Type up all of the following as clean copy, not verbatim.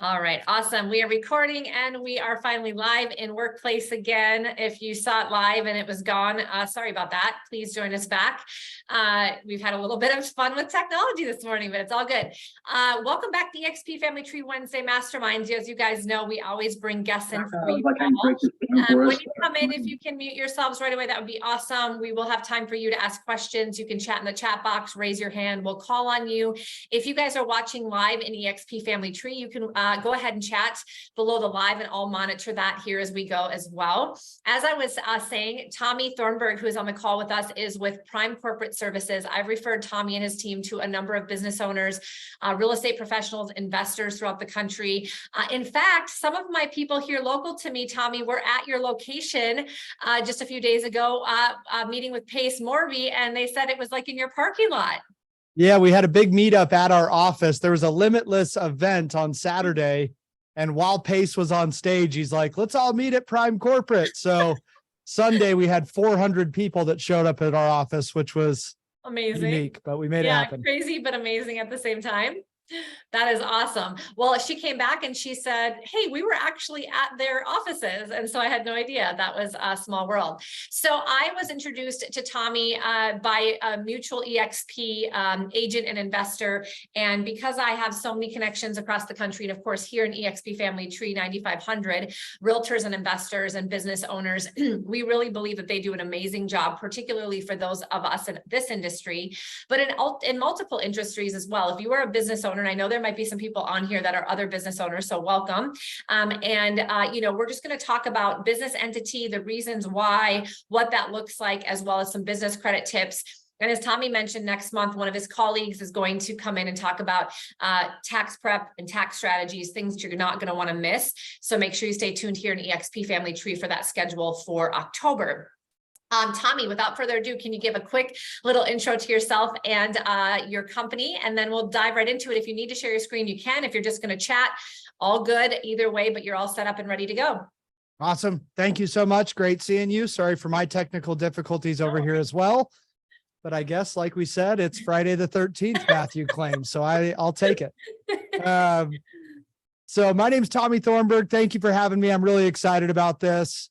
All right, awesome. We are recording and we are finally live in Workplace again. If you saw it live and it was gone, sorry about that. Please join us back. We've had a little bit of fun with technology this morning, but it's all good. Welcome back to EXP Family Tree Wednesday Masterminds. As you guys know, we always bring guests in for you. When you come in, if you can mute yourselves right away, that would be awesome. We will have time for you to ask questions. You can chat in the chat box, raise your hand. We'll call on you. If you guys are watching live in EXP Family Tree, you can go ahead and chat below the live and I'll monitor that here as we go as well. As I was saying, Tommy Thornburg, who is on the call with us, is with Prime Corporate Services. I've referred Tommy and his team to a number of business owners, real estate professionals, investors throughout the country. In fact, some of my people here local to me, Tommy, were at your location just a few days ago, meeting with Pace Morby, and they said it was like in your parking lot. Yeah, we had a big meetup at our office. There was a Limitless event on Saturday. And while Pace was on stage, he's like, let's all meet at Prime Corporate. So Sunday, we had 400 people that showed up at our office, which was amazing, unique, but we made it happen. Crazy, but amazing at the same time. That is awesome. Well, she came back and she said, hey, we were actually at their offices. And so I had no idea. That was a small world. So I was introduced to Tommy by a mutual EXP agent and investor. And because I have so many connections across the country, and of course, here in EXP Family Tree 9500, realtors and investors and business owners, we really believe that they do an amazing job, particularly for those of us in this industry, but in multiple industries as well. If you are a business owner, and I know there might be some people on here that are other business owners, so welcome. You know, we're just going to talk about business entity, the reasons why, what that looks like, as well as some business credit tips. And as Tommy mentioned, next month, one of his colleagues is going to come in and talk about tax prep and tax strategies, things you're not going to want to miss. So make sure you stay tuned here in EXP Family Tree for that schedule for October. Tommy, without further ado, can you give a quick little intro to yourself and your company, and then we'll dive right into it. If you need to share your screen, you can. If you're just going to chat, all good either way, but you're all set up and ready to go. Awesome. Thank you so much. Great seeing you. Sorry for my technical difficulties over here as well. But I guess, like we said, it's Friday the 13th, Matthew claims, so I'll take it. So my name's Tommy Thornburg. Thank you for having me. I'm really excited about this.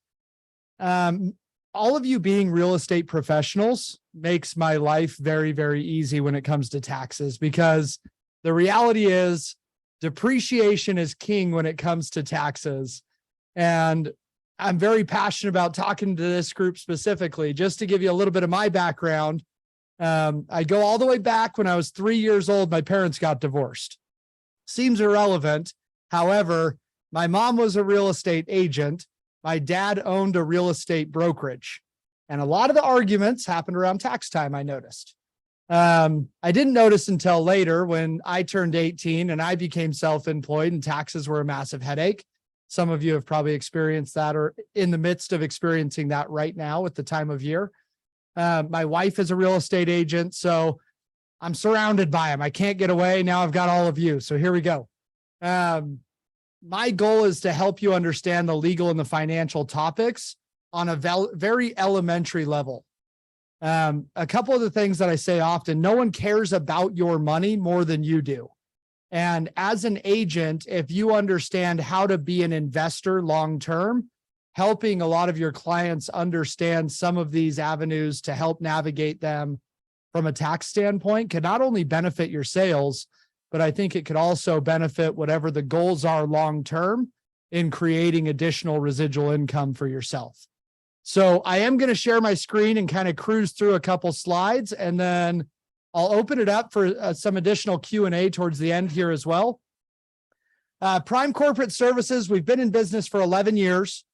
All of you being real estate professionals makes my life very, very easy when it comes to taxes, because the reality is depreciation is king when it comes to taxes. And I'm very passionate about talking to this group specifically. Just to give you a little bit of my background, I go all the way back when I was 3 years old. My parents got divorced. Seems irrelevant. However, my mom was a real estate agent. My dad owned a real estate brokerage, and a lot of the arguments happened around tax time, I noticed. I didn't notice until later when I turned 18 and I became self-employed and taxes were a massive headache. Some of you have probably experienced that or in the midst of experiencing that right now at the time of year. My wife is a real estate agent, so I'm surrounded by them. I can't get away. Now I've got all of you. So here we go. My goal is to help you understand the legal and the financial topics on a very elementary level. A couple of the things that I say often: no one cares about your money more than you do. And as an agent, if you understand how to be an investor long-term, helping a lot of your clients understand some of these avenues to help navigate them from a tax standpoint can not only benefit your sales, but I think it could also benefit whatever the goals are long-term in creating additional residual income for yourself. So I am going to share my screen and kind of cruise through a couple slides, and then I'll open it up for some additional Q&A towards the end here as well. Prime Corporate Services, we've been in business for 11 years.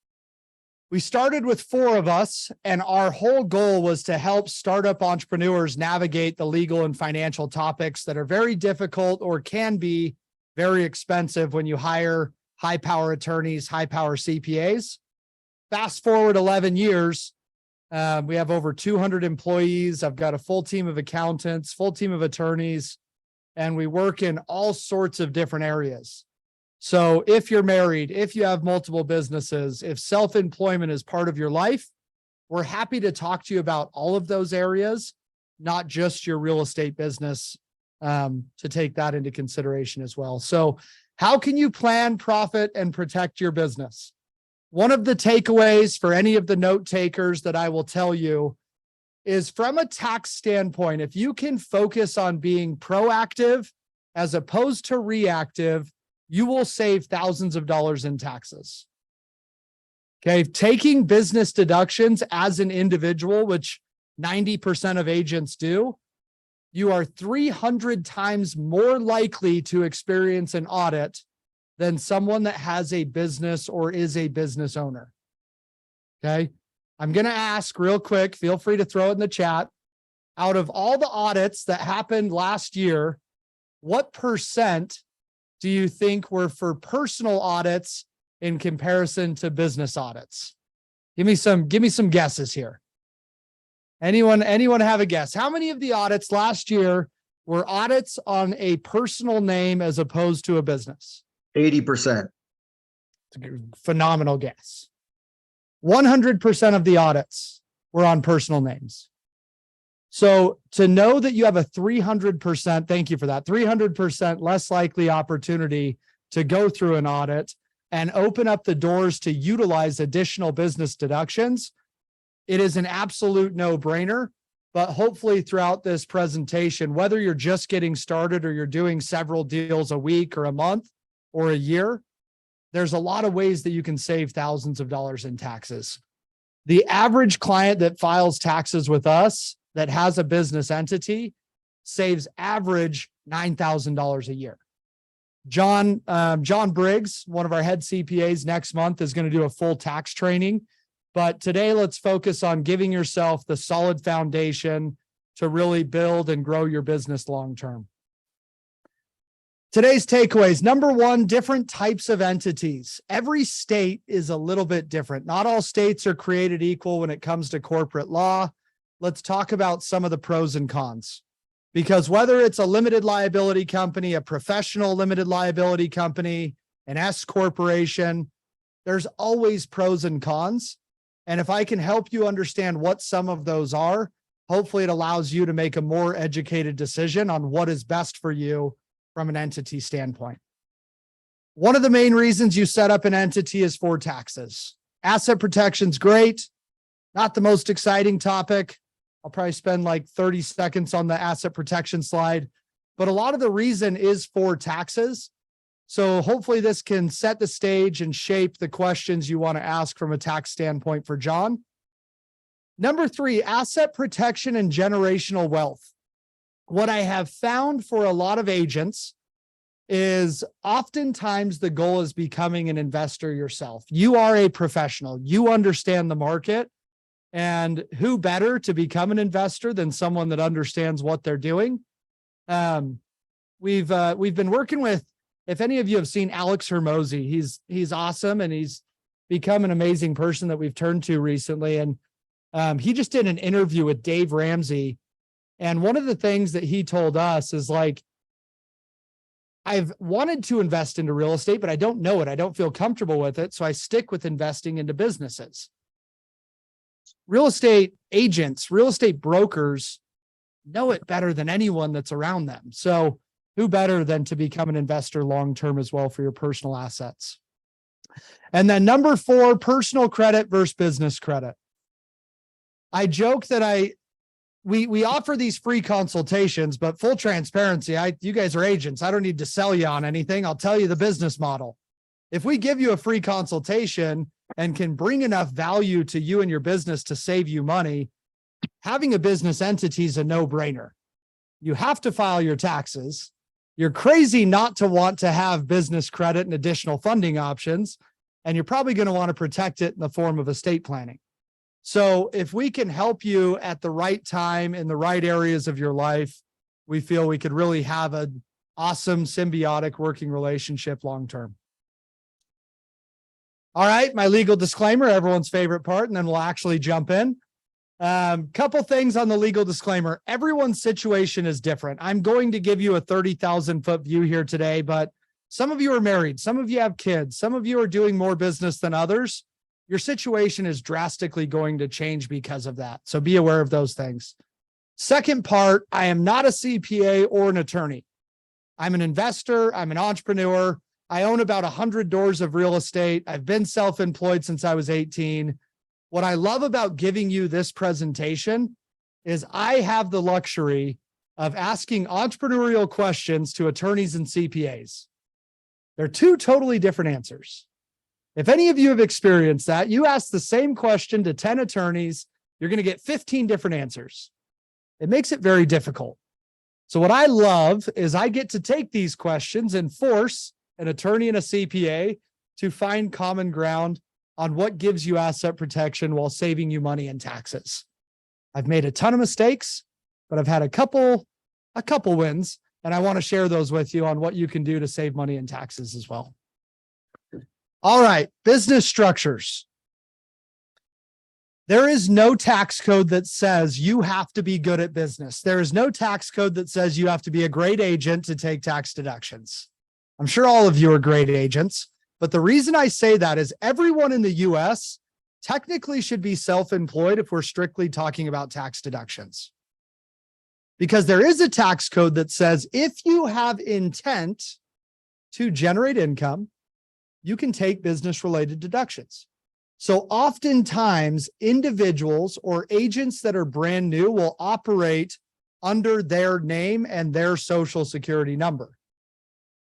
We started with 4 of us, and our whole goal was to help startup entrepreneurs navigate the legal and financial topics that are very difficult or can be very expensive when you hire high-power attorneys, high-power CPAs. Fast forward 11 years, we have over 200 employees. I've got a full team of accountants, full team of attorneys, and we work in all sorts of different areas. So if you're married, if you have multiple businesses, if self-employment is part of your life, we're happy to talk to you about all of those areas, not just your real estate business to take that into consideration as well. So how can you plan, profit, and protect your business? One of the takeaways for any of the note takers that I will tell you is, from a tax standpoint, if you can focus on being proactive as opposed to reactive, you will save thousands of dollars in taxes. Okay, taking business deductions as an individual, which 90% of agents do, you are 300 times more likely to experience an audit than someone that has a business or is a business owner. Okay, I'm going to ask real quick, feel free to throw it in the chat. Out of all the audits that happened last year, what percent do you think were for personal audits in comparison to business audits? Give me some guesses here. Anyone have a guess? How many of the audits last year were audits on a personal name as opposed to a business? 80%. Phenomenal guess. 100% of the audits were on personal names. So to know that you have a 300%, thank you for that, 300% less likely opportunity to go through an audit and open up the doors to utilize additional business deductions, it is an absolute no-brainer. But hopefully throughout this presentation, whether you're just getting started or you're doing several deals a week or a month or a year, there's a lot of ways that you can save thousands of dollars in taxes. The average client that files taxes with us that has a business entity saves average $9,000 a year. John Briggs, one of our head CPAs, next month is going to do a full tax training. But today, let's focus on giving yourself the solid foundation to really build and grow your business long-term. Today's takeaways. Number one, different types of entities. Every state is a little bit different. Not all states are created equal when it comes to corporate law. Let's talk about some of the pros and cons. Because whether it's a limited liability company, a professional limited liability company, an S corporation, there's always pros and cons. And if I can help you understand what some of those are, hopefully it allows you to make a more educated decision on what is best for you from an entity standpoint. One of the main reasons you set up an entity is for taxes. Asset protection's great, not the most exciting topic. I'll probably spend like 30 seconds on the asset protection slide, but a lot of the reason is for taxes. So hopefully this can set the stage and shape the questions you want to ask from a tax standpoint for John. Number three, asset protection and generational wealth. What I have found for a lot of agents is oftentimes the goal is becoming an investor yourself. You are a professional. You understand the market. And who better to become an investor than someone that understands what they're doing? We've been working with, if any of you have seen Alex Hermosi, he's awesome, and he's become an amazing person that we've turned to recently. And he just did an interview with Dave Ramsey. And one of the things that he told us is like, I've wanted to invest into real estate, but I don't know it. I don't feel comfortable with it. So I stick with investing into businesses. Real estate agents, real estate brokers know it better than anyone that's around them. So who better than to become an investor long-term as well for your personal assets? And then number four, personal credit versus business credit. I joke that we offer these free consultations, but full transparency, you guys are agents. I don't need to sell you on anything. I'll tell you the business model. If we give you a free consultation and can bring enough value to you and your business to save you money, having a business entity is a no-brainer. You have to file your taxes. You're crazy not to want to have business credit and additional funding options, and you're probably going to want to protect it in the form of estate planning. So if we can help you at the right time in the right areas of your life, we feel we could really have an awesome symbiotic working relationship long-term. All right, my legal disclaimer, everyone's favorite part, and then we'll actually jump in. Couple things on the legal disclaimer. Everyone's situation is different. I'm going to give you a 30,000-foot view here today, but some of you are married, some of you have kids, some of you are doing more business than others. Your situation is drastically going to change because of that. So be aware of those things. Second part, I am not a CPA or an attorney. I'm an investor. I'm an entrepreneur. I own about 100 doors of real estate. I've been self-employed since I was 18. What I love about giving you this presentation is I have the luxury of asking entrepreneurial questions to attorneys and CPAs. They're two totally different answers. If any of you have experienced that, you ask the same question to 10 attorneys, you're going to get 15 different answers. It makes it very difficult. So what I love is I get to take these questions and force an attorney and a CPA to find common ground on what gives you asset protection while saving you money and taxes. I've made a ton of mistakes, but I've had a couple wins, and I want to share those with you on what you can do to save money and taxes as well. All right, business structures. There is no tax code that says you have to be good at business. There is no tax code that says you have to be a great agent to take tax deductions. I'm sure all of you are great agents, but the reason I say that is everyone in the US technically should be self-employed if we're strictly talking about tax deductions. Because there is a tax code that says if you have intent to generate income, you can take business-related deductions. So oftentimes individuals or agents that are brand new will operate under their name and their social security number.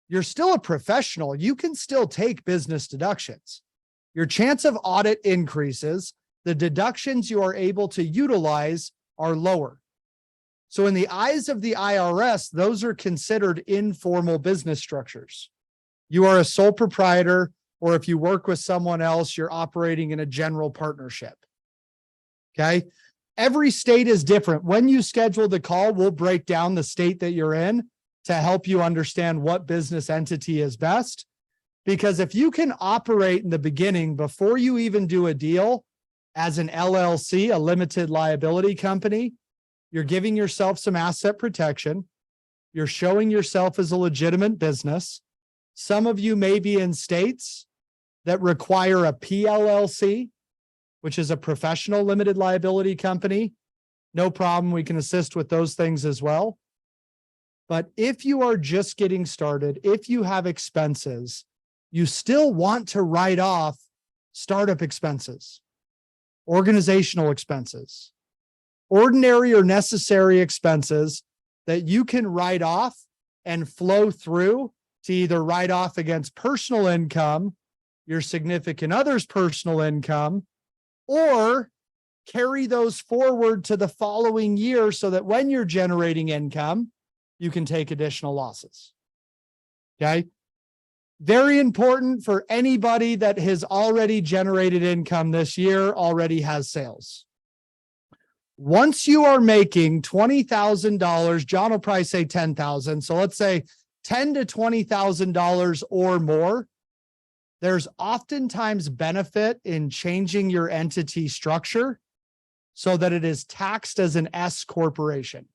You're still a professional. You can still take business deductions. Your chance of audit increases. The deductions you are able to utilize are lower. So in the eyes of the IRS, those are considered informal business structures. You are a sole proprietor, or if you work with someone else, you're operating in a general partnership. Okay. Every state is different. When you schedule the call, we'll break down the state that you're in to help you understand what business entity is best. Because if you can operate in the beginning before you even do a deal as an LLC, a limited liability company, you're giving yourself some asset protection. You're showing yourself as a legitimate business. Some of you may be in states that require a PLLC, which is a professional limited liability company. No problem. We can assist with those things as well. But if you are just getting started, if you have expenses, you still want to write off startup expenses, organizational expenses, ordinary or necessary expenses that you can write off and flow through to either write off against personal income, your significant other's personal income, or carry those forward to the following year so that when you're generating income, you can take additional losses. Okay. Very important for anybody that has already generated income this year, already has sales. Once you are making $20,000, John will probably say 10,000. So let's say $10,000 to $20,000 or more. There's oftentimes benefit in changing your entity structure so that it is taxed as an S corporation.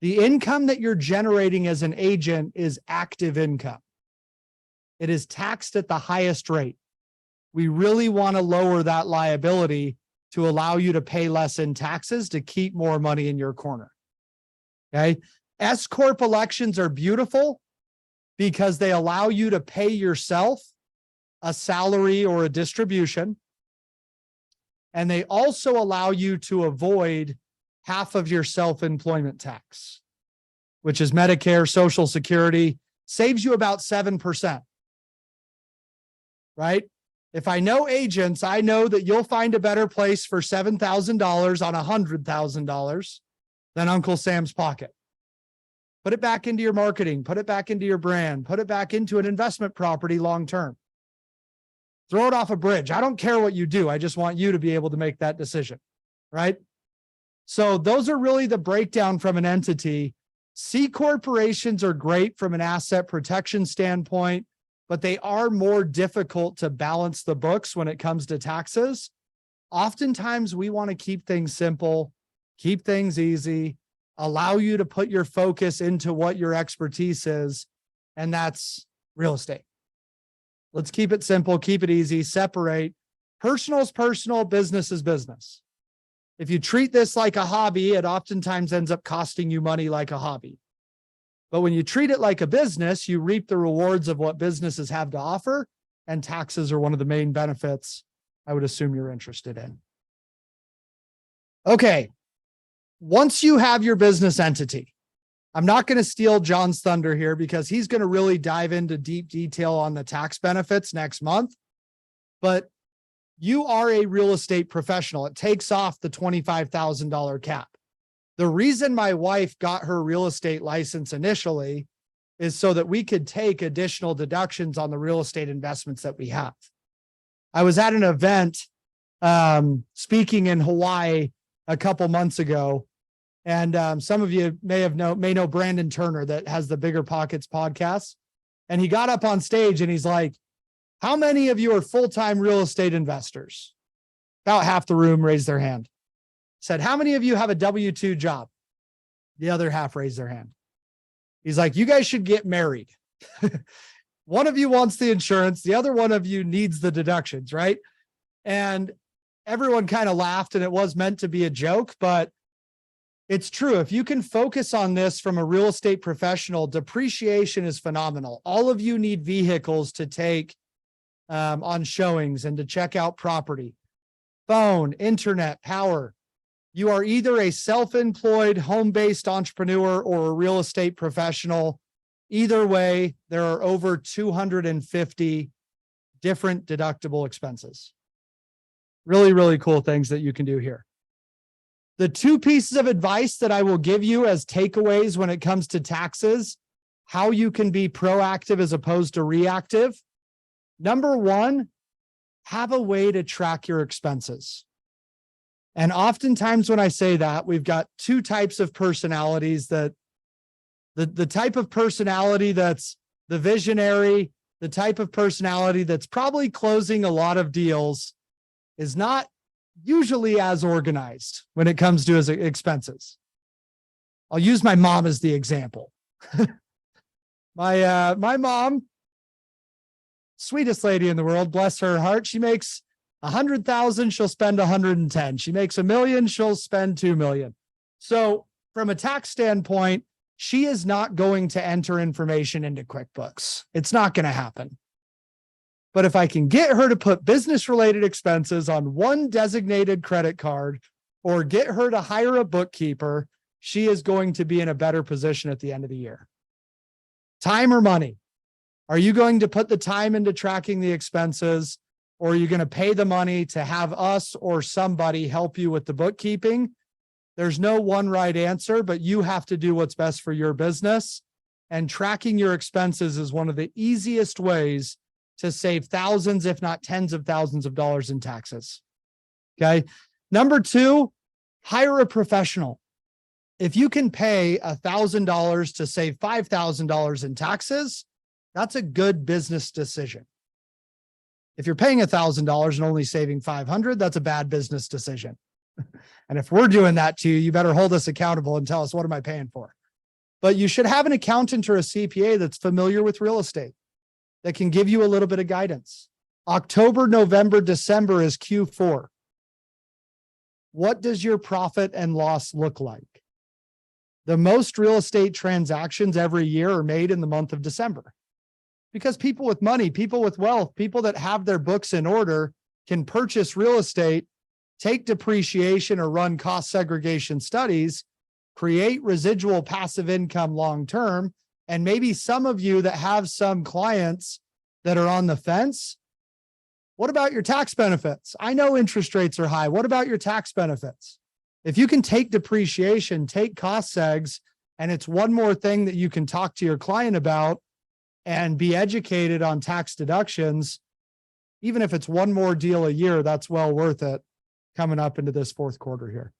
The income that you're generating as an agent is active income. It is taxed at the highest rate. We really want to lower that liability to allow you to pay less in taxes to keep more money in your corner. Okay. S Corp elections are beautiful because they allow you to pay yourself a salary or a distribution. And they also allow you to avoid half of your self-employment tax, which is Medicare, Social Security, saves you about 7%. Right? If I know agents, I know that you'll find a better place for $7,000 on $100,000 than Uncle Sam's pocket. Put it back into your marketing, put it back into your brand, put it back into an investment property long-term. Throw it off a bridge. I don't care what you do. I just want you to be able to make that decision, right? So those are really the breakdown from an entity. C corporations are great from an asset protection standpoint, but they are more difficult to balance the books when it comes to taxes. Oftentimes we want to keep things simple, keep things easy, allow you to put your focus into what your expertise is, and that's real estate. Let's keep it simple, keep it easy, separate. Personal is personal, business is business. If you treat this like a hobby, it oftentimes ends up costing you money like a hobby. But when you treat it like a business, you reap the rewards of what businesses have to offer, and taxes are one of the main benefits I would assume you're interested in. Okay. Once you have your business entity, I'm not going to steal John's thunder here because he's going to really dive into deep detail on the tax benefits next month. But you are a real estate professional. It takes off the $25,000 cap. The reason my wife got her real estate license initially is so that we could take additional deductions on the real estate investments that we have. I was at an event speaking in Hawaii a couple months ago, and some of you may know Brandon Turner that has the Bigger Pockets podcast. And he got up on stage and he's like, "How many of you are full-time real estate investors?" About half the room raised their hand. Said, "How many of you have a W-2 job?" The other half raised their hand. He's like, "You guys should get married." One of you wants the insurance. The other one of you needs the deductions, right? And everyone kind of laughed, and it was meant to be a joke, but it's true. If you can focus on this from a real estate professional, depreciation is phenomenal. All of you need vehicles to take on showings and to check out property. Phone, internet, power. You are either a self-employed, home-based entrepreneur or a real estate professional. Either way, there are over 250 different deductible expenses. Really, really cool things that you can do here. The two pieces of advice that I will give you as takeaways when it comes to taxes, how you can be proactive as opposed to reactive. Number one, have a way to track your expenses. And oftentimes when I say that, we've got two types of personalities. That the type of personality that's the visionary, the type of personality that's probably closing a lot of deals, is not usually as organized when it comes to his expenses. I'll use my mom as the example. My mom, sweetest lady in the world, bless her heart. She makes 100,000, she'll spend 110. She makes $1 million, she'll spend 2 million. So from a tax standpoint, she is not going to enter information into QuickBooks. It's not going to happen. But if I can get her to put business-related expenses on one designated credit card or get her to hire a bookkeeper, she is going to be in a better position at the end of the year. Time or money? Are you going to put the time into tracking the expenses, or are you going to pay the money to have us or somebody help you with the bookkeeping? There's no one right answer, but you have to do what's best for your business. And tracking your expenses is one of the easiest ways to save thousands, if not tens of thousands of dollars in taxes. Okay. Number two, hire a professional. If you can pay $1,000 to save $5,000 in taxes, that's a good business decision. If you're paying $1,000 and only saving $500, that's a bad business decision. And if we're doing that to you, you better hold us accountable and tell us, what am I paying for? But you should have an accountant or a CPA that's familiar with real estate, that can give you a little bit of guidance. October, November, December is Q4. What does your profit and loss look like? The most real estate transactions every year are made in the month of December, because people with money, people with wealth, people that have their books in order can purchase real estate, take depreciation or run cost segregation studies, create residual passive income long-term. And maybe some of you that have some clients that are on the fence, what about your tax benefits? I know interest rates are high. What about your tax benefits? If you can take depreciation, take cost segs, and it's one more thing that you can talk to your client about and be educated on tax deductions, even if it's one more deal a year, that's well worth it coming up into this fourth quarter here.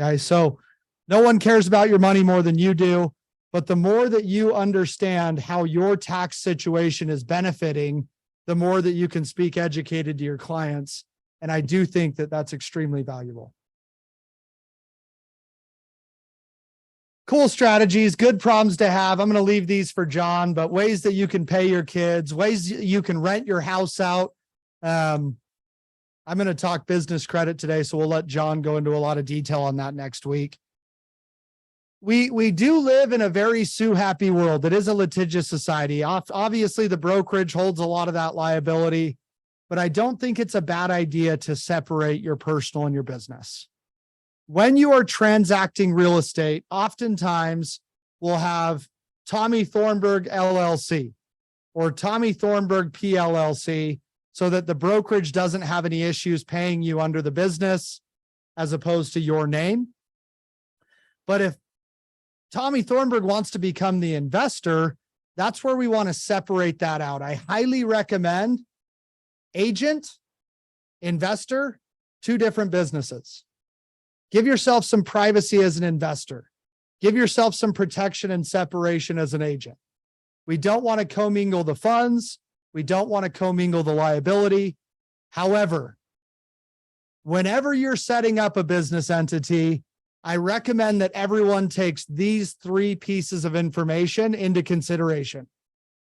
Okay, so no one cares about your money more than you do. But the more that you understand how your tax situation is benefiting, the more that you can speak educated to your clients. And I do think that that's extremely valuable. Cool strategies, good problems to have. I'm going to leave these for John, but ways that you can pay your kids, ways you can rent your house out. I'm going to talk business credit today, so we'll let John go into a lot of detail on that next week. We do live in a very sue happy world. It is a litigious society. Obviously, the brokerage holds a lot of that liability, but I don't think it's a bad idea to separate your personal and your business. When you are transacting real estate, oftentimes we'll have Tommy Thornburg LLC or Tommy Thornburg PLLC, so that the brokerage doesn't have any issues paying you under the business as opposed to your name. But if Tommy Thornburg wants to become the investor, that's where we want to separate that out. I highly recommend agent, investor, two different businesses. Give yourself some privacy as an investor. Give yourself some protection and separation as an agent. We don't want to commingle the funds. We don't want to commingle the liability. However, whenever you're setting up a business entity, I recommend that everyone takes these three pieces of information into consideration.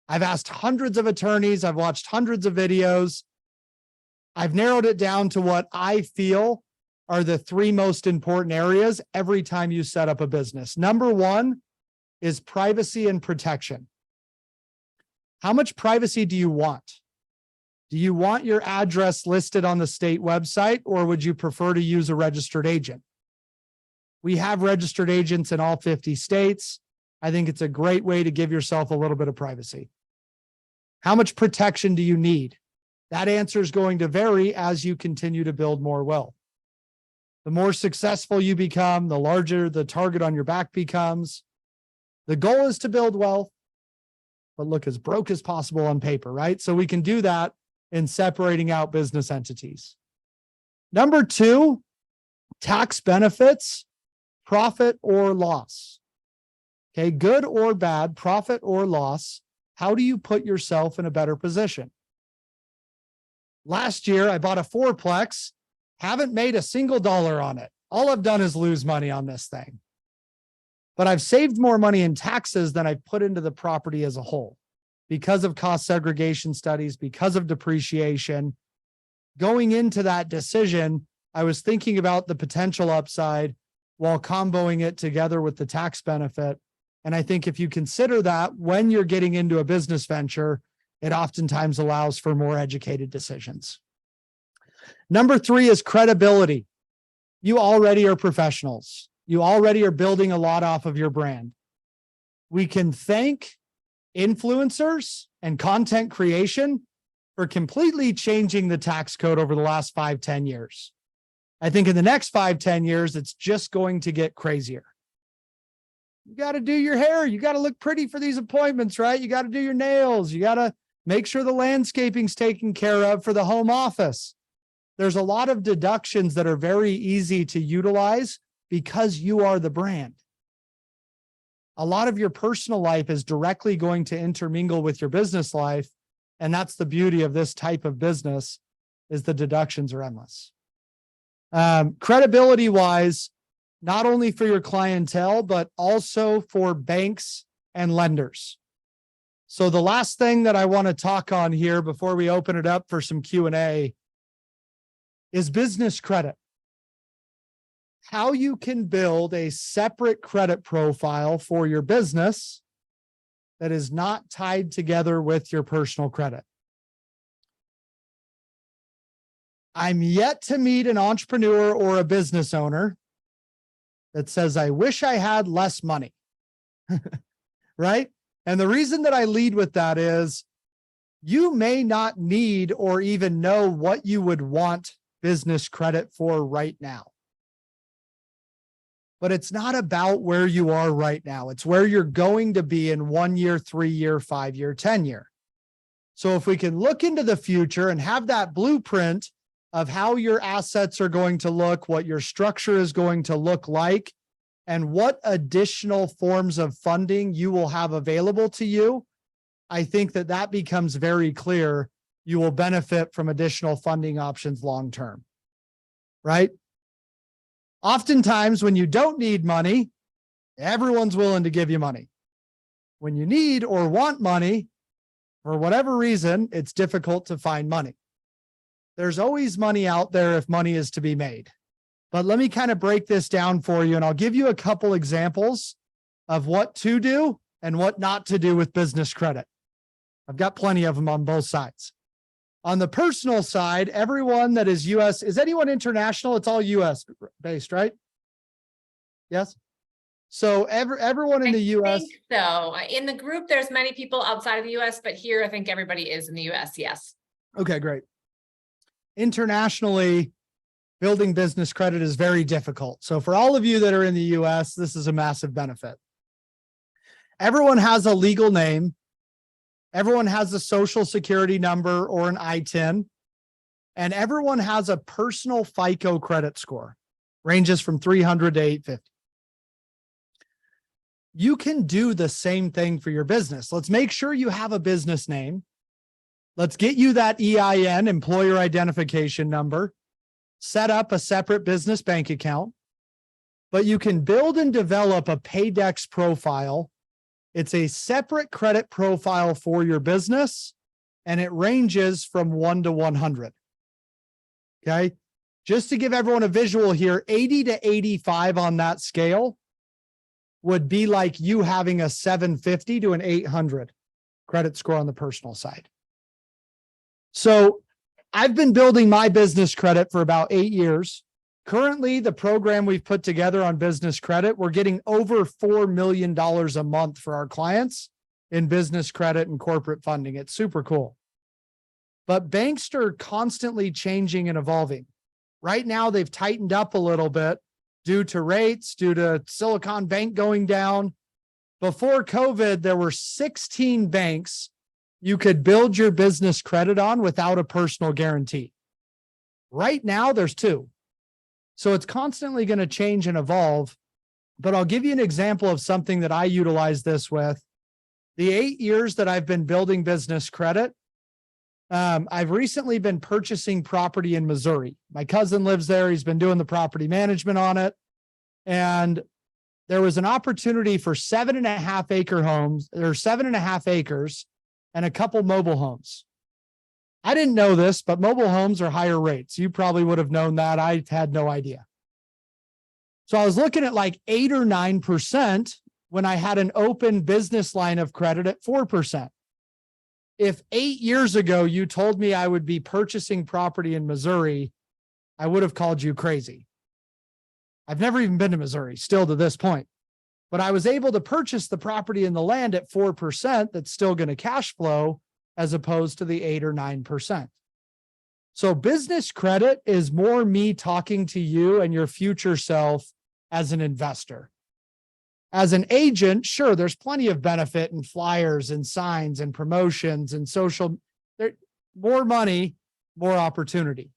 I've asked hundreds of attorneys. I've watched hundreds of videos. I've narrowed it down to what I feel are the three most important areas every time you set up a business. Number one is privacy and protection. How much privacy do you want? Do you want your address listed on the state website, or would you prefer to use a registered agent? We have registered agents in all 50 states. I think it's a great way to give yourself a little bit of privacy. How much protection do you need? That answer is going to vary as you continue to build more wealth. The more successful you become, the larger the target on your back becomes. The goal is to build wealth, but look as broke as possible on paper, right? So we can do that in separating out business entities. Number two, tax benefits, profit or loss. Okay, good or bad, profit or loss. How do you put yourself in a better position? Last year, I bought a fourplex, haven't made a single dollar on it. All I've done is lose money on this thing. But I've saved more money in taxes than I've put into the property as a whole because of cost segregation studies, because of depreciation. Going into that decision, I was thinking about the potential upside while comboing it together with the tax benefit. And I think if you consider that when you're getting into a business venture, it oftentimes allows for more educated decisions. Number three is credibility. You already are professionals. You already are building a lot off of your brand. We can thank influencers and content creation for completely changing the tax code over the last 5-10 years. I think in the next 5-10 years, it's just going to get crazier. You got to do your hair. You got to look pretty for these appointments, right? You got to do your nails. You got to make sure the landscaping's taken care of for the home office. There's a lot of deductions that are very easy to utilize because you are the brand. A lot of your personal life is directly going to intermingle with your business life. And that's the beauty of this type of business, is the deductions are endless. Credibility wise, not only for your clientele, but also for banks and lenders. So the last thing that I want to talk on here before we open it up for some Q&A is business credit. How you can build a separate credit profile for your business that is not tied together with your personal credit. I'm yet to meet an entrepreneur or a business owner that says, I wish I had less money, right? And the reason that I lead with that is you may not need or even know what you would want business credit for right now. But it's not about where you are right now. It's where you're going to be in 1 year, 3 year, 5 year, 10 year. So if we can look into the future and have that blueprint of how your assets are going to look, what your structure is going to look like, and what additional forms of funding you will have available to you, I think that that becomes very clear. You will benefit from additional funding options long-term, right? Oftentimes when you don't need money, everyone's willing to give you money. When you need or want money, for whatever reason, it's difficult to find money. There's always money out there if money is to be made. But let me kind of break this down for you, and I'll give you a couple examples of what to do and what not to do with business credit. I've got plenty of them on both sides. On the personal side, everyone that is US, is anyone international? It's all US based, right? Yes. So everyone in the US. So in the group, there's many people outside of the US, but here I think everybody is in the US. Yes. Okay, great. Internationally, building business credit is very difficult. So for all of you that are in the US, this is a massive benefit. Everyone has a legal name. Everyone has a social security number or an ITIN, and everyone has a personal FICO credit score, ranges from 300 to 850. You can do the same thing for your business. Let's make sure you have a business name. Let's get you that EIN, employer identification number, set up a separate business bank account, but you can build and develop a Paydex profile. It's a separate credit profile for your business, and it ranges from 1 to 100. Okay. Just to give everyone a visual here, 80 to 85 on that scale would be like you having a 750 to an 800 credit score on the personal side. So I've been building my business credit for about 8 years. Currently, the program we've put together on business credit, we're getting over $4 million a month for our clients in business credit and corporate funding. It's super cool. But banks are constantly changing and evolving. Right now, they've tightened up a little bit due to rates, due to Silicon Bank going down. Before COVID, there were 16 banks you could build your business credit on without a personal guarantee. Right now, there's 2. So it's constantly going to change and evolve, but I'll give you an example of something that I utilize this with. The 8 years that I've been building business credit, I've recently been purchasing property in Missouri. My cousin lives there. He's been doing the property management on it. And there was an opportunity for 7.5 acre homes, or 7.5 acres, and a couple mobile homes. I didn't know this, but mobile homes are higher rates. You probably would have known that. I had no idea. So I was looking at like 8 or 9% when I had an open business line of credit at 4%. If 8 years ago you told me I would be purchasing property in Missouri, I would have called you crazy. I've never even been to Missouri, still to this point. But I was able to purchase the property and the land at 4% that's still going to cash flow, as opposed to the 8 or 9%. So business credit is more me talking to you and your future self as an investor. As an agent, sure, there's plenty of benefit in flyers and signs and promotions and social, more money, more opportunity.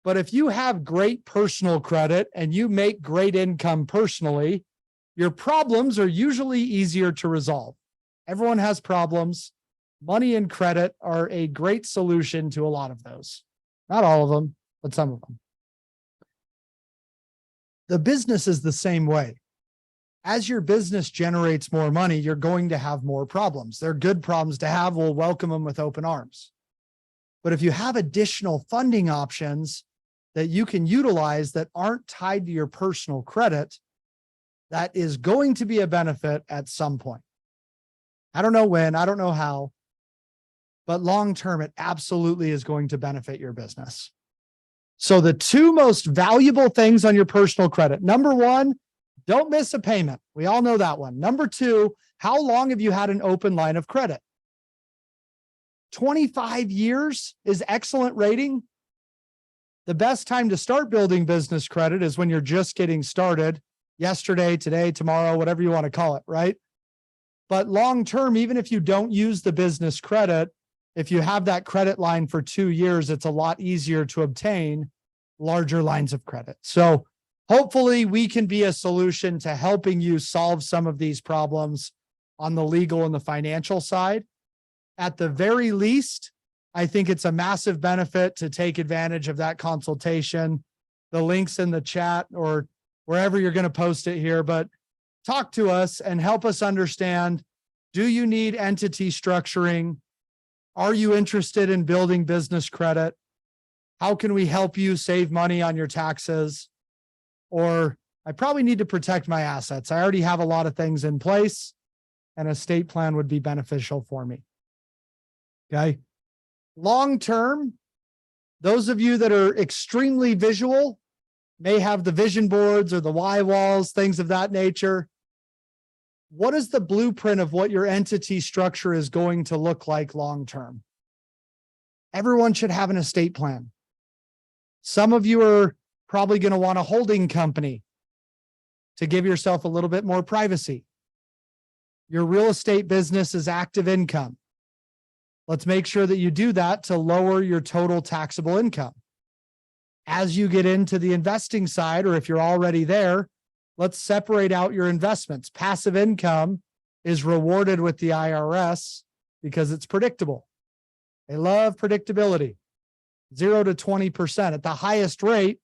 But if you have great personal credit and you make great income personally, your problems are usually easier to resolve. Everyone has problems. Money and credit are a great solution to a lot of those. Not all of them, but some of them. The business is the same way. As your business generates more money, you're going to have more problems. They're good problems to have. We'll welcome them with open arms. But if you have additional funding options that you can utilize that aren't tied to your personal credit, that is going to be a benefit at some point. I don't know when, I don't know how, but long-term, it absolutely is going to benefit your business. So the 2 most valuable things on your personal credit. Number 1, don't miss a payment. We all know that one. Number 2, how long have you had an open line of credit? 25 years is excellent rating. The best time to start building business credit is when you're just getting started. Yesterday, today, tomorrow, whatever you want to call it, right? But long-term, even if you don't use the business credit, if you have that credit line for 2 years, it's a lot easier to obtain larger lines of credit. So hopefully we can be a solution to helping you solve some of these problems on the legal and the financial side. At the very least, I think it's a massive benefit to take advantage of that consultation. The link's in the chat or wherever you're going to post it here, but talk to us and help us understand, do you need entity structuring? Are you interested in building business credit? How can we help you save money on your taxes? Or I probably need to protect my assets. I already have a lot of things in place, and an estate plan would be beneficial for me. Okay. Long term, those of you that are extremely visual may have the vision boards or the why walls, things of that nature. What is the blueprint of what your entity structure is going to look like long term? Everyone should have an estate plan. Some of you are probably going to want a holding company to give yourself a little bit more privacy. Your real estate business is active income. Let's make sure that you do that to lower your total taxable income. As you get into the investing side, or if you're already there, let's separate out your investments. Passive income is rewarded with the IRS because it's predictable. They love predictability. 0 to 20%. At the highest rate,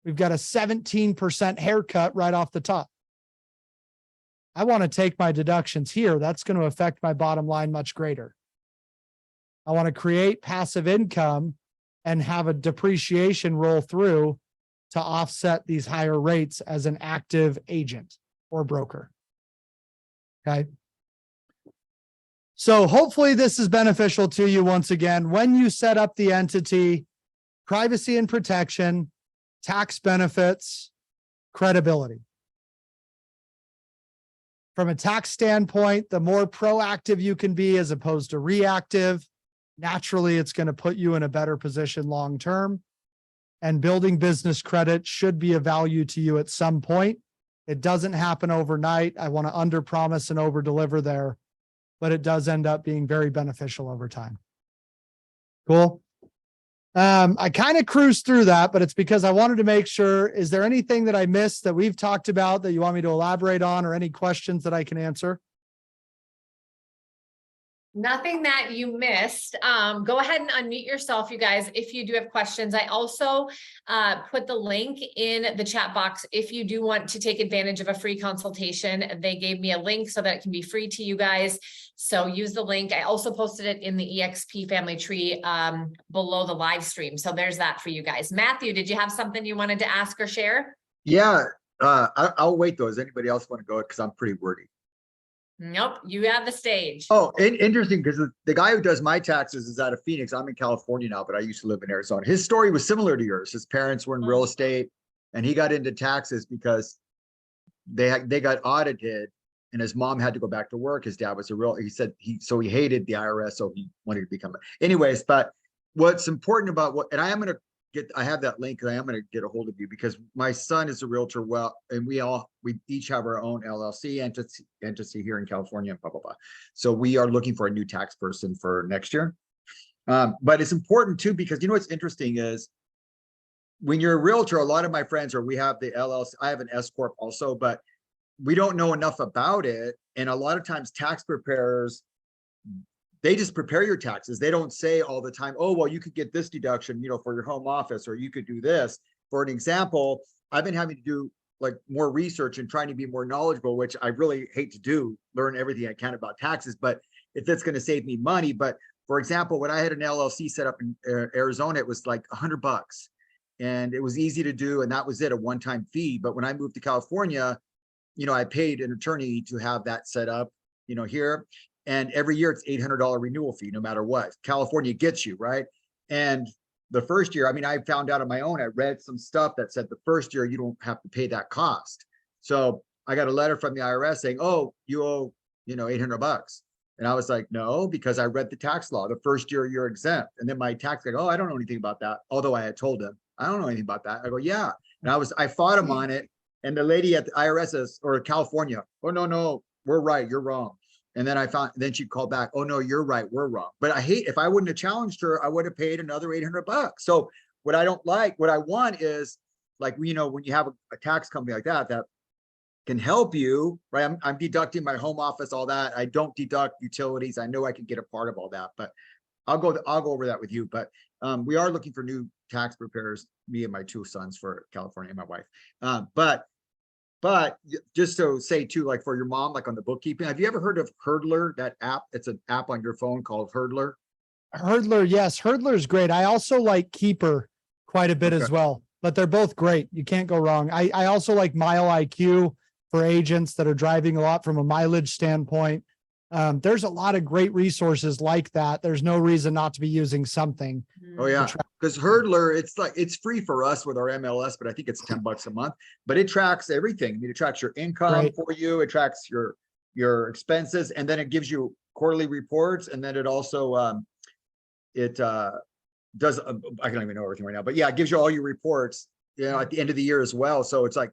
we've got a 17% haircut right off the top. I want to take my deductions here. That's going to affect my bottom line much greater. I want to create passive income and have a depreciation roll through to offset these higher rates as an active agent or broker. Okay. So hopefully this is beneficial to you once again. When you set up the entity, privacy and protection, tax benefits, credibility. From a tax standpoint, the more proactive you can be as opposed to reactive, naturally it's going to put you in a better position long term. And building business credit should be a value to you at some point. It doesn't happen overnight. I want to under promise and over deliver there, but it does end up being very beneficial over time. Cool. I kind of cruised through that, but it's because I wanted to make sure, is there anything that I missed that we've talked about that you want me to elaborate on, or any questions that I can answer? Nothing that you missed. Go ahead and unmute yourself, you guys, if you do have questions. I also put the link in the chat box. If you do want to take advantage of a free consultation, they gave me a link so that it can be free to you guys. So use the link. I also posted it in the EXP family tree below the live stream. So there's that for you guys. Matthew, did you have something you wanted to ask or share? Yeah, I'll wait though. Does anybody else want to go? Because I'm pretty wordy. Nope, you have the stage. Oh, interesting, because the guy who does my taxes is out of Phoenix. I'm in California now, but I used to live in Arizona. His story was similar to yours. His parents were in real estate, and he got into taxes because they got audited, and his mom had to go back to work. His dad was he said he hated the IRS, so he wanted to become anyways. But what's important about and I am going to I have that link, and I am going to get a hold of you because my son is a realtor. Well, and we each have our own LLC entity here in California, and blah, blah, blah. So we are looking for a new tax person for next year. But it's important too, because you know, what's interesting is when you're a realtor, a lot of my friends we have the LLC, I have an S Corp also, but we don't know enough about it. And a lot of times tax preparers, they just prepare your taxes. They don't say all the time, oh, well, you could get this deduction, you know, for your home office, or you could do this. For an example, I've been having to do like more research and trying to be more knowledgeable, which I really hate to do, learn everything I can about taxes, but if it's going to save me money. But for example, when I had an LLC set up in Arizona, it was like $100 and it was easy to do. And that was it, a one-time fee. But when I moved to California, you know, I paid an attorney to have that set up, you know, here. And every year it's $800 renewal fee, no matter what. California gets you, right? And the first year, I mean, I found out on my own, I read some stuff that said the first year you don't have to pay that cost. So I got a letter from the IRS saying, oh, you owe, you know, $800. And I was like, no, because I read the tax law. The first year you're exempt. And then my tax guy, oh, I don't know anything about that. Although I had told him, I don't know anything about that. I go, yeah. And I fought him on it. And the lady at the IRS says, or California, oh, no, we're right, you're wrong. And then then she called back, oh, no, you're right, we're wrong. But if I wouldn't have challenged her, I would have paid another $800. So what I want is, like, you know, when you have a tax company like that can help you, right? I'm deducting my home office, all that. I don't deduct utilities. I know I can get a part of all that, but I'll go over that with you. But we are looking for new tax preparers, me and my two sons for California and my wife. But just to say too, like for your mom, like on the bookkeeping, have you ever heard of Hurdler, that app? It's an app on your phone called Hurdler. Hurdler, yes. Hurdler is great. I also like Keeper. quite a bit Okay. as well, but they're both great. You can't go wrong. I also like Mile IQ for agents that are driving a lot from a mileage standpoint. There's a lot of great resources like that. There's no reason not to be using something. Oh yeah, track. because Hurdler, it's free for us with our MLS, but I think it's $10 a month. But it tracks everything. I mean, it tracks your income Right. for you. It tracks your expenses, and then it gives you quarterly reports, and then it also it does. I don't even know everything right now, but yeah, it gives you all your reports. At the end of the year as well. So it's like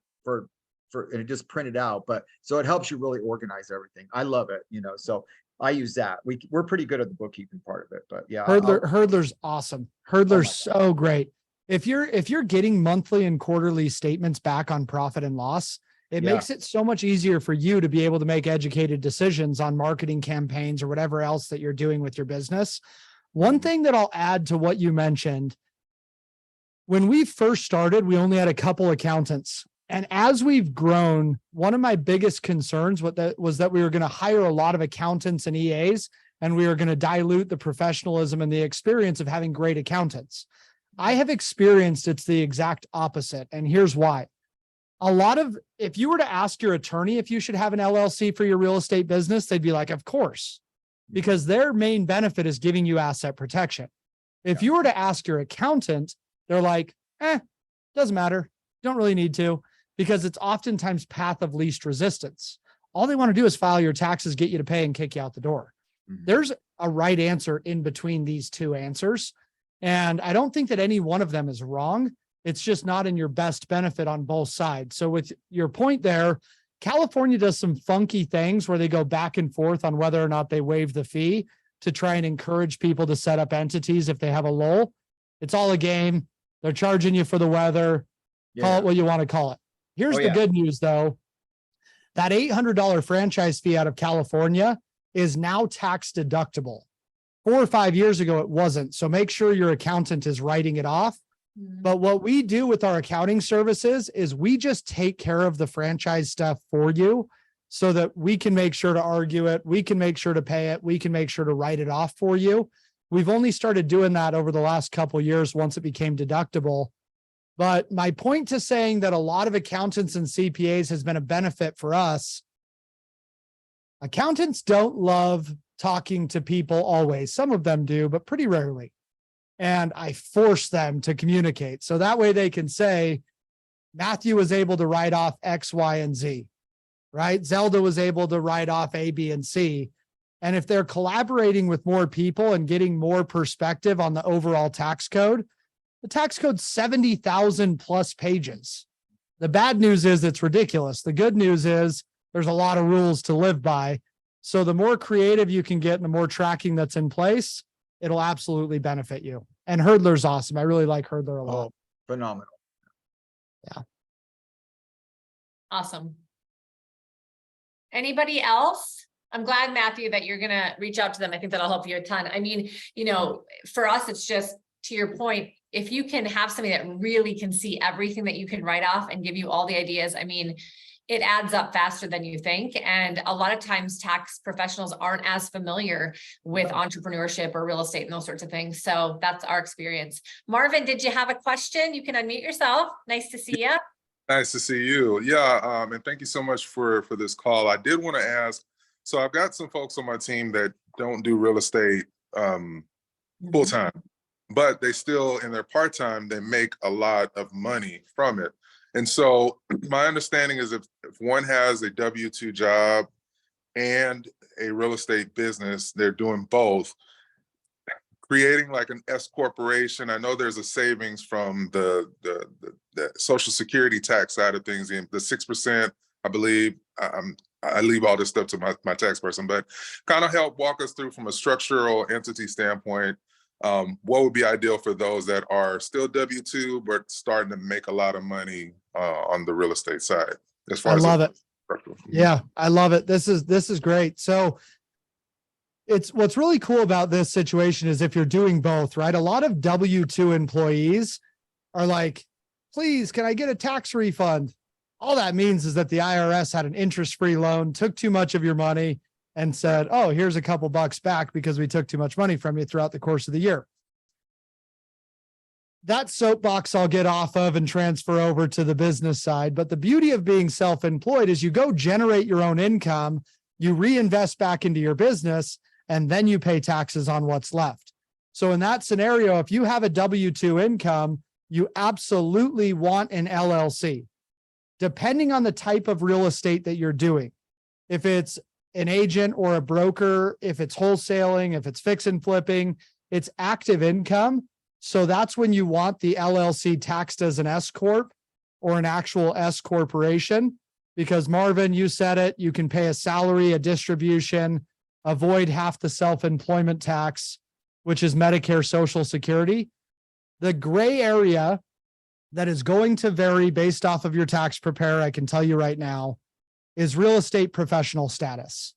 and it just printed out. But so it helps you really organize everything. I love it. So I use that. We're pretty good at the bookkeeping part of it, but yeah. Hurdler's awesome. Hurdler's so great. If you're getting monthly and quarterly statements back on profit and loss, it makes it so much easier for you to be able to make educated decisions on marketing campaigns or whatever else that you're doing with your business. One thing that I'll add to what you mentioned, when we first started, we only had a couple accountants. And as we've grown, one of my biggest concerns was that we were going to hire a lot of accountants and EAs, and we were going to dilute the professionalism and the experience of having great accountants. I have experienced it's the exact opposite. And here's why. If you were to ask your attorney if you should have an LLC for your real estate business, they'd be like, of course, because their main benefit is giving you asset protection. If you were to ask your accountant, they're like, doesn't matter. Don't really need to, because it's oftentimes path of least resistance. All they want to do is file your taxes, get you to pay, and kick you out the door. There's a right answer in between these two answers. And I don't think that any one of them is wrong. It's just not in your best benefit on both sides. So with your point there, California does some funky things where they go back and forth on whether or not they waive the fee to try and encourage people to set up entities if they have a lull. It's all a game. They're charging you for the weather. Call it what you want to call it. Here's the good news, though. That $800 franchise fee out of California is now tax deductible. 4 or 5 years ago, it wasn't. So make sure your accountant is writing it off. But what we do with our accounting services is we just take care of the franchise stuff for you so that we can make sure to argue it. We can make sure to pay it. We can make sure to write it off for you. We've only started doing that over the last couple of years once it became deductible. But my point to saying that a lot of accountants and CPAs has been a benefit for us. Accountants don't love talking to people always. Some of them do, but pretty rarely. And I force them to communicate. So that way they can say, Matthew was able to write off X, Y, and Z, right? Zelda was able to write off A, B, and C. And if they're collaborating with more people and getting more perspective on the overall tax code, the tax code's 70,000 plus pages. The bad news is it's ridiculous. The good news is there's a lot of rules to live by. So the more creative you can get and the more tracking that's in place, it'll absolutely benefit you. And Hurdler's awesome. I really like Hurdler a lot. Oh, phenomenal. Yeah. Awesome. Anybody else? I'm glad, Matthew, that you're going to reach out to them. I think that'll help you a ton. I mean, for us, it's just to your point, if you can have somebody that really can see everything that you can write off and give you all the ideas, I mean, it adds up faster than you think. And a lot of times tax professionals aren't as familiar with entrepreneurship or real estate and those sorts of things. So that's our experience. Marvin, did you have a question? You can unmute yourself. Nice to see you. Nice to see you. Yeah, and thank you so much for this call. I did want to ask, so I've got some folks on my team that don't do real estate full time, but they still, in their part-time, they make a lot of money from it. And so my understanding is if one has a W-2 job and a real estate business, they're doing both, creating like an S corporation. I know there's a savings from the Social Security tax side of things, the 6%, I believe. I leave all this stuff to my tax person, but kind of help walk us through from a structural entity standpoint. What would be ideal for those that are still W-2 but starting to make a lot of money on the real estate side? As far as I love it. Yeah, I love it. This is great. So what's really cool about this situation is if you're doing both, right? A lot of W-2 employees are like, please, can I get a tax refund? All that means is that the IRS had an interest-free loan, took too much of your money, and said, oh, here's a couple bucks back because we took too much money from you throughout the course of the year. that soapbox I'll get off of and transfer over to the business side. But the beauty of being self-employed is you go generate your own income, you reinvest back into your business, and then you pay taxes on what's left. So in that scenario, if you have a W-2 income, you absolutely want an LLC. Depending on the type of real estate that you're doing, if it's an agent or a broker, if it's wholesaling, if it's fix and flipping, it's active income. So that's when you want the LLC taxed as an S corp or an actual S corporation, because Marvin, you said it, you can pay a salary, a distribution, avoid half the self-employment tax, which is Medicare, Social Security. The gray area that is going to vary based off of your tax preparer, I can tell you right now, is real estate professional status.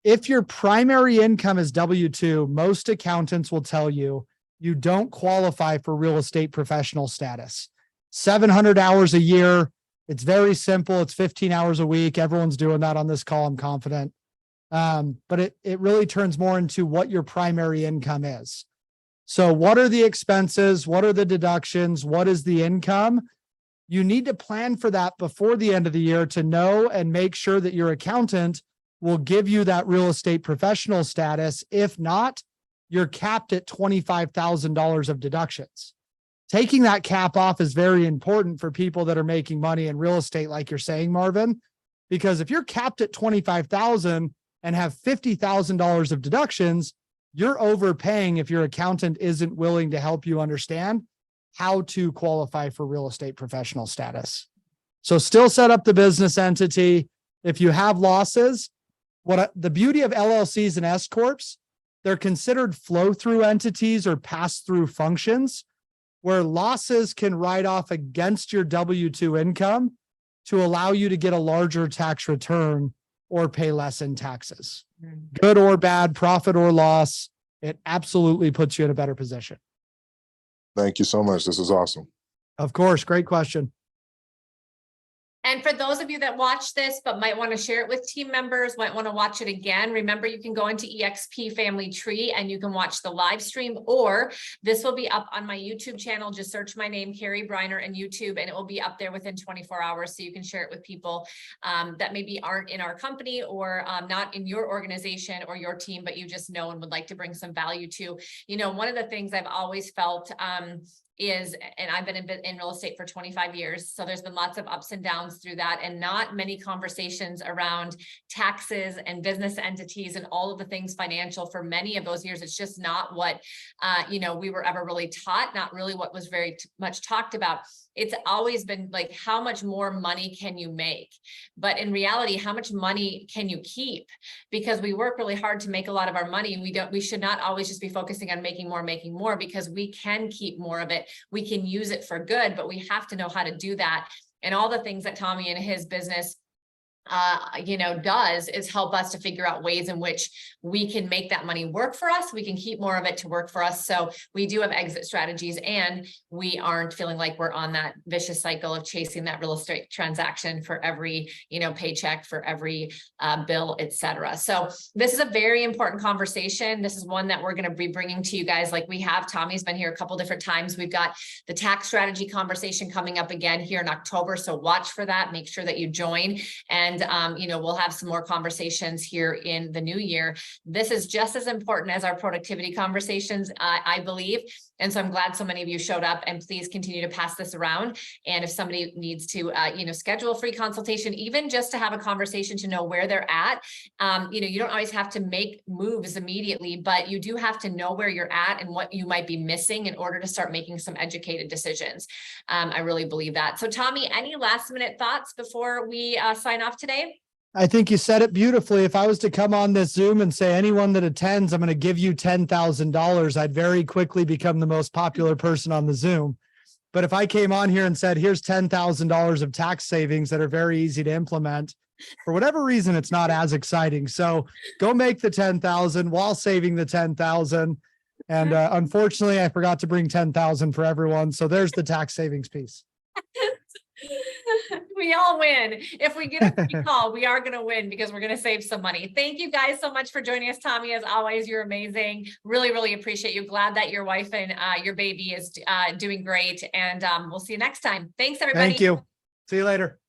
If your primary income is W-2, most accountants will tell you you don't qualify for real estate professional status. 700 hours a year. It's very simple. It's 15 hours a week. Everyone's doing that on this call, I'm confident. But it really turns more into what your primary income is. So what are the expenses? What are the deductions? What is the income? You need to plan for that before the end of the year to know and make sure that your accountant will give you that real estate professional status. If not, you're capped at $25,000 of deductions. Taking that cap off is very important for people that are making money in real estate, like you're saying, Marvin, because if you're capped at $25,000 and have $50,000 of deductions, you're overpaying if your accountant isn't willing to help you understand how to qualify for real estate professional status. So still set up the business entity. If you have losses, the beauty of LLCs and S corps, they're considered flow-through entities or pass-through functions, where losses can write off against your W-2 income to allow you to get a larger tax return or pay less in taxes. Good or bad, profit or loss, it absolutely puts you in a better position. Thank you so much. This is awesome. Of course, great question. And for those of you that watch this, but might want to share it with team members, might want to watch it again, remember you can go into EXP Family Tree and you can watch the live stream, or this will be up on my YouTube channel. Just search my name, Cari Briner, and YouTube, and it will be up there within 24 hours. So you can share it with people that maybe aren't in our company or not in your organization or your team, but you just know and would like to bring some value to. You know, one of the things I've always felt is, and I've been in real estate for 25 years. So there's been lots of ups and downs through that, and not many conversations around taxes and business entities and all of the things financial for many of those years. It's just not what, we were ever really taught, not really what was very much talked about. It's always been like, how much more money can you make? But in reality, how much money can you keep? Because we work really hard to make a lot of our money. We should not always just be focusing on making more, because we can keep more of it. We can use it for good, but we have to know how to do that. And all the things that Tommy and his business does is help us to figure out ways in which we can make that money work for us. We can keep more of it to work for us. So we do have exit strategies, and we aren't feeling like we're on that vicious cycle of chasing that real estate transaction for every, paycheck, for every bill, etc. So this is a very important conversation. This is one that we're going to be bringing to you guys. Like we have, Tommy's been here a couple different times. We've got the tax strategy conversation coming up again here in October. So watch for that. Make sure that you join. And we'll have some more conversations here in the new year. This is just as important as our productivity conversations, I believe. And so I'm glad so many of you showed up, and please continue to pass this around. And if somebody needs to, schedule a free consultation, even just to have a conversation to know where they're at, you don't always have to make moves immediately, but you do have to know where you're at and what you might be missing in order to start making some educated decisions. I really believe that. So Tommy, any last minute thoughts before we sign off today? I think you said it beautifully. If I was to come on this Zoom and say, anyone that attends, I'm going to give you $10,000, I'd very quickly become the most popular person on the Zoom. But if I came on here and said, here's $10,000 of tax savings that are very easy to implement, for whatever reason, it's not as exciting. So go make the 10,000 while saving the 10,000. And unfortunately, I forgot to bring 10,000 for everyone. So there's the tax savings piece. We all win. If we get a free call, we are going to win because we're going to save some money. Thank you guys so much for joining us, Tommy. As always, you're amazing. Really, really appreciate you. Glad that your wife and your baby is doing great. And we'll see you next time. Thanks, everybody. Thank you. See you later.